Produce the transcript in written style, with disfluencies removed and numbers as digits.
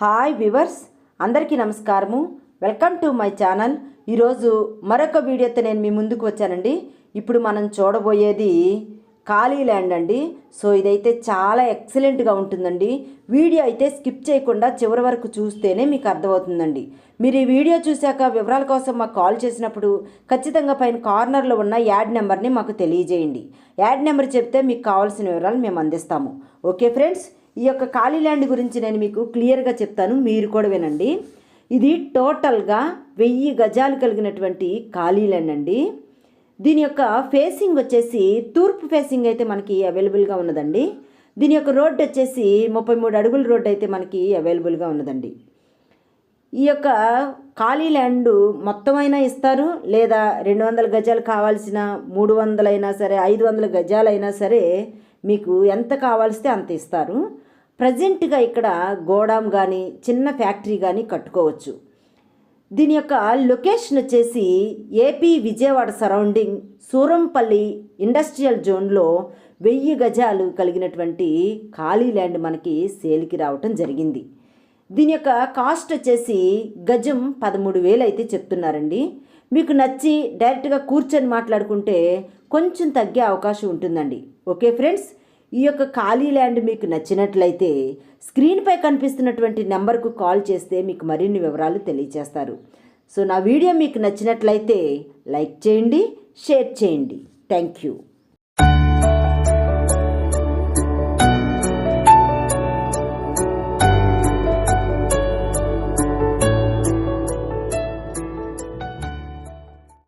Hi viewers, అందరికీ నమస్కారము. Welcome to my channel. ఈరోజు మరొక వీడియోతో నేను మీ ముందుకు వచ్చానండి. ఇప్పుడు మనం చూడబోయేది ఖాళీ ల్యాండ్ అండి. సో ఇదైతే చాలా ఎక్సలెంట్గా ఉంటుందండి. వీడియో అయితే స్కిప్ చేయకుండా చివరి వరకు చూస్తేనే మీకు అర్థమవుతుందండి. మీరు ఈ వీడియో చూశాక వివరాల కోసం మాకు కాల్ చేసినప్పుడు ఖచ్చితంగా పైన కార్నర్లో ఉన్న యాడ్ నెంబర్ని మాకు తెలియజేయండి. యాడ్ నెంబర్ చెప్తే మీకు కావాల్సిన వివరాలు మేము అందిస్తాము. ఓకే ఫ్రెండ్స్, ఈ యొక్క ఖాళీ ల్యాండ్ గురించి నేను మీకు క్లియర్గా చెప్తాను, మీరు కూడా వినండి. ఇది టోటల్గా 1000 గజాలు కలిగినటువంటి ఖాళీ ల్యాండ్ అండి. దీని యొక్క ఫేసింగ్ వచ్చేసి తూర్పు ఫేసింగ్ అయితే మనకి అవైలబుల్గా ఉన్నదండి. దీని యొక్క రోడ్డు వచ్చేసి 33 అడుగుల రోడ్డు అయితే మనకి అవైలబుల్గా ఉన్నదండి. ఈ యొక్క ఖాళీ ల్యాండ్ మొత్తం అయినా ఇస్తారు, లేదా 200 గజాలు కావాల్సిన 300 అయినా సరే, 500 గజాలైనా సరే మీకు ఎంత కావాల్స్తే అంత ఇస్తారు. ప్రజెంట్గా ఇక్కడ గోడాం కానీ చిన్న ఫ్యాక్టరీ కానీ కట్టుకోవచ్చు. దీని యొక్క లొకేషన్ వచ్చేసి AP Vijayawada surrounding Surampalli industrial జోన్లో 1000 గజాలు కలిగినటువంటి ఖాళీ ల్యాండ్ మనకి సేల్కి రావటం జరిగింది. దీని యొక్క కాస్ట్ వచ్చేసి గజం 13,000 అయితే చెప్తున్నారండి. మీకు నచ్చి డైరెక్ట్గా కూర్చొని మాట్లాడుకుంటే కొంచెం తగ్గే అవకాశం ఉంటుందండి. ఓకే ఫ్రెండ్స్, ఈ యొక్క ఖాళీ ల్యాండ్ మీకు నచ్చినట్లయితే స్క్రీన్పై కనిపిస్తున్నటువంటి నెంబర్కు కాల్ చేస్తే మీకు మరిన్ని వివరాలు తెలియజేస్తారు. సో నా వీడియో మీకు నచ్చినట్లయితే లైక్ చేయండి, షేర్ చేయండి. Thank you.